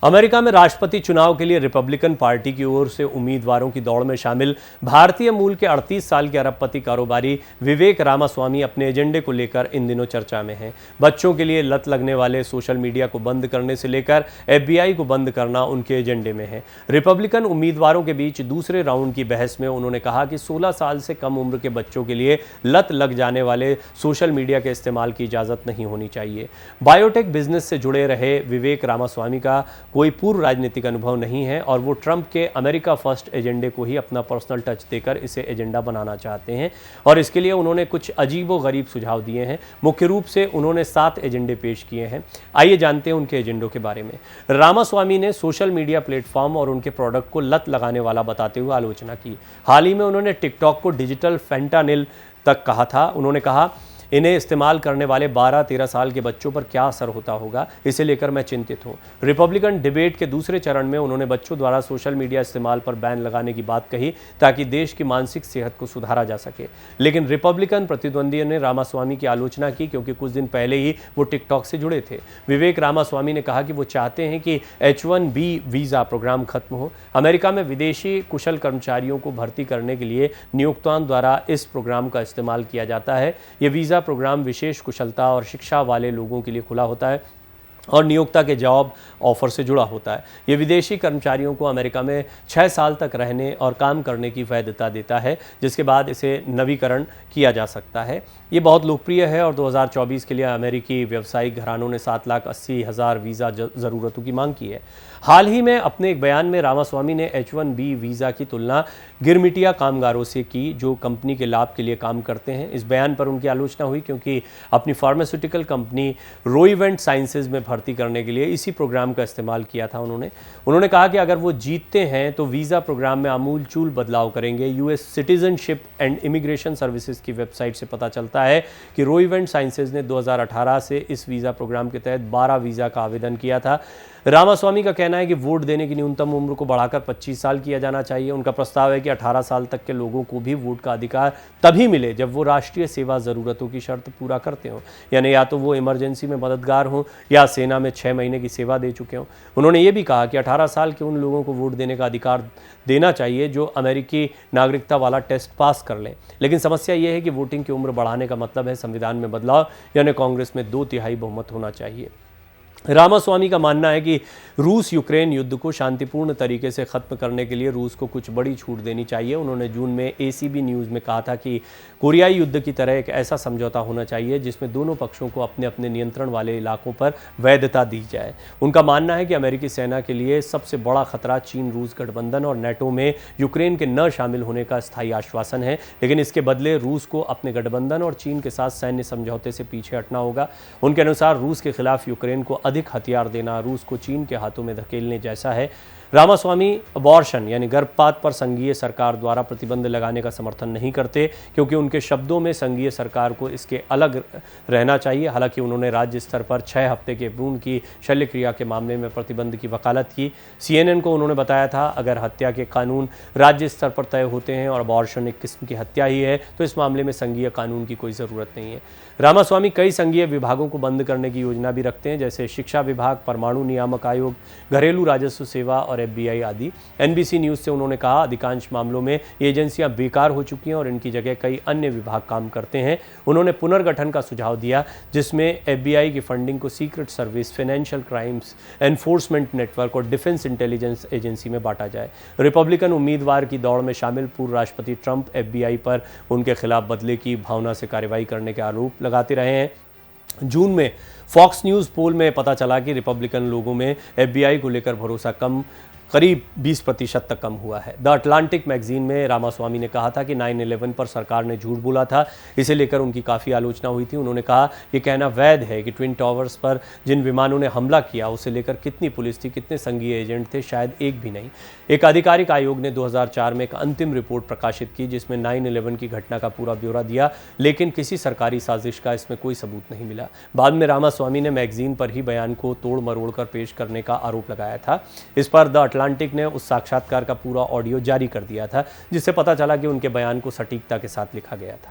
America में राष्ट्रपति चुनाव के लिए रिपब्लिकन पार्टी की ओर से उम्मीदवारों की दौड़ में शामिल भारतीय मूल के 38 साल के अरबपति कारोबारी विवेक रामास्वामी अपने एजेंडे को लेकर इन दिनों चर्चा में हैं। बच्चों के लिए लत लगने वाले सोशल मीडिया को बंद करने से लेकर FBI को बंद करना उनके एजेंडे में है। रिपब्लिकन उम्मीदवारों के बीच दूसरे राउंड की बहस में उन्होंने कहा कि 16 साल से कम उम्र के बच्चों के लिए लत लग जाने वाले सोशल मीडिया के इस्तेमाल की इजाज़त नहीं होनी चाहिए। बायोटेक बिजनेस से जुड़े रहे विवेक रामास्वामी का कोई पूर्व राजनीतिक अनुभव नहीं है और वो ट्रंप के अमेरिका फर्स्ट एजेंडे को ही अपना पर्सनल टच देकर इसे एजेंडा बनाना चाहते हैं और इसके लिए उन्होंने कुछ अजीबोगरीब सुझाव दिए हैं। मुख्य रूप से उन्होंने 7 एजेंडे पेश किए हैं। आइए जानते हैं उनके एजेंडों के बारे में। रामास्वामी ने सोशल मीडिया प्लेटफॉर्म और उनके प्रोडक्ट को लत लगाने वाला बताते हुए आलोचना की। हाल ही में उन्होंने टिकटॉक को डिजिटल फेंटानिल तक कहा था। उन्होंने कहा, इन्हें इस्तेमाल करने वाले 12-13 साल के बच्चों पर क्या असर होता होगा, इसे लेकर मैं चिंतित हूं। रिपब्लिकन डिबेट के दूसरे चरण में उन्होंने बच्चों द्वारा सोशल मीडिया इस्तेमाल पर बैन लगाने की बात कही ताकि देश की मानसिक सेहत को सुधारा जा सके। लेकिन रिपब्लिकन प्रतिद्वंदियों ने रामास्वामी की आलोचना की क्योंकि कुछ दिन पहले ही वो टिकटॉक से जुड़े थे। विवेक रामास्वामी ने कहा कि वो चाहते हैं कि H-1B वीज़ा प्रोग्राम खत्म हो। अमेरिका में विदेशी कुशल कर्मचारियों को भर्ती करने के लिए नियोक्ताओं द्वारा इस प्रोग्राम का इस्तेमाल किया जाता है। ये वीज़ा प्रोग्राम विशेष कुशलता और शिक्षा वाले लोगों के लिए खुला होता है और नियोक्ता के जॉब ऑफर से जुड़ा होता है। ये विदेशी कर्मचारियों को अमेरिका में 6 साल तक रहने और काम करने की वैधता देता है, जिसके बाद इसे नवीकरण किया जा सकता है। ये बहुत लोकप्रिय है और 2024 के लिए अमेरिकी व्यावसायिक घरानों ने 7,80,000 वीज़ा ज़रूरतों की मांग की है। हाल ही में अपने एक बयान में रामास्वामी ने H-1B वीज़ा की तुलना गिरमिटिया कामगारों से की जो कंपनी के लाभ के लिए काम करते हैं। इस बयान पर उनकी आलोचना हुई क्योंकि अपनी फार्मास्यूटिकल कंपनी रोइवेंट साइंसेज में भर्ती करने के लिए इसी प्रोग्राम का इस्तेमाल किया था। उन्होंने कहा कि अगर वो जीतते हैं तो वीज़ा प्रोग्राम में आमूलचूल बदलाव करेंगे। US citizenship and immigration services की वेबसाइट से पता चलता है कि रोइवेंट साइंसेज ने 2018 से इस वीज़ा प्रोग्राम के तहत 12 वीज़ा का आवेदन किया था। रामास्वामी का कहना है कि वोट देने की न्यूनतम उम्र को बढ़ाकर 25 साल किया जाना चाहिए। उनका प्रस्ताव है कि 18 साल तक के लोगों को भी वोट का अधिकार तभी मिले जब वो राष्ट्रीय सेवा ज़रूरतों की शर्त पूरा करते हों, यानी या तो वो इमरजेंसी में मददगार हों या सेना में 6 महीने की सेवा दे चुके हों। उन्होंने ये भी कहा कि 18 साल के उन लोगों को वोट देने का अधिकार देना चाहिए जो अमेरिकी नागरिकता वाला टेस्ट पास कर लें। लेकिन समस्या ये है कि वोटिंग की उम्र बढ़ाने का मतलब है संविधान में बदलाव, यानी कांग्रेस में 2/3 बहुमत होना चाहिए। रामास्वामी का मानना है कि रूस यूक्रेन युद्ध को शांतिपूर्ण तरीके से ख़त्म करने के लिए रूस को कुछ बड़ी छूट देनी चाहिए। उन्होंने जून में ACB न्यूज़ में कहा था कि कोरियाई युद्ध की तरह एक ऐसा समझौता होना चाहिए जिसमें दोनों पक्षों को अपने अपने नियंत्रण वाले इलाकों पर वैधता दी जाए। उनका मानना है कि अमेरिकी सेना के लिए सबसे बड़ा खतरा चीन रूस गठबंधन और NATO में यूक्रेन के न शामिल होने का स्थायी आश्वासन है, लेकिन इसके बदले रूस को अपने गठबंधन और चीन के साथ सैन्य समझौते से पीछे हटना होगा। उनके अनुसार रूस के खिलाफ यूक्रेन को अधिक हथियार देना रूस को चीन के हाथों में धकेलने जैसा है। रामास्वामी अबॉर्शन यानी गर्भपात पर संघीय सरकार द्वारा प्रतिबंध लगाने का समर्थन नहीं करते क्योंकि उनके शब्दों में संघीय सरकार को इसके अलग रहना चाहिए। हालांकि उन्होंने राज्य स्तर पर 6 हफ्ते के भ्रूण की शल्यक्रिया के मामले में प्रतिबंध की वकालत की। CNN को उन्होंने बताया था, अगर हत्या के कानून राज्य स्तर पर तय होते हैं और अबॉर्शन एक किस्म की हत्या ही है तो इस मामले में संघीय कानून की कोई ज़रूरत नहीं है। रामास्वामी कई संघीय विभागों को बंद करने की योजना भी रखते हैं, जैसे शिक्षा विभाग, परमाणु नियामक आयोग, घरेलू राजस्व सेवा और FBI आदि। NBC न्यूज़ से उन्होंने कहा, अधिकांश मामलों में ये एजेंसियां बेकार हो चुकी हैं और इनकी जगह कई अन्य विभाग काम करते हैं। उन्होंने पुनर्गठन का सुझाव दिया जिसमें FBI की फंडिंग को secret service, financial crimes enforcement network और डिफेंस इंटेलिजेंस एजेंसी में बांटा जाए। रिपब्लिकन उम्मीदवार की दौड़ में शामिल पूर्व राष्ट्रपति ट्रंप FBI पर उनके खिलाफ बदले की भावना से कार्रवाई करने के आरोप लगाते रहे हैं। जून में फॉक्स न्यूज़ पोल में पता चला कि रिपब्लिकन लोगों में FBI को लेकर भरोसा करीब 20% तक कम हुआ है। द अटलांटिक मैगजीन में रामास्वामी ने कहा था कि 9/11 पर सरकार ने झूठ बोला था, इसे लेकर उनकी काफ़ी आलोचना हुई थी। उन्होंने कहा, यह कहना वैध है कि ट्विन टावर्स पर जिन विमानों ने हमला किया उसे लेकर कितनी पुलिस थी, कितने संघीय एजेंट थे, शायद एक भी नहीं। एक आधिकारिक आयोग ने 2004 में एक अंतिम रिपोर्ट प्रकाशित की जिसमें 9/11 की घटना का पूरा ब्यौरा दिया, लेकिन किसी सरकारी साजिश का इसमें कोई सबूत नहीं मिला। बाद में रामास्वामी ने मैगजीन पर ही बयान को तोड़ मरोड़ कर पेश करने का आरोप लगाया था। इस पर द अटलांटिक ने उस साक्षात्कार का पूरा ऑडियो जारी कर दिया था जिससे पता चला कि उनके बयान को सटीकता के साथ लिखा गया था।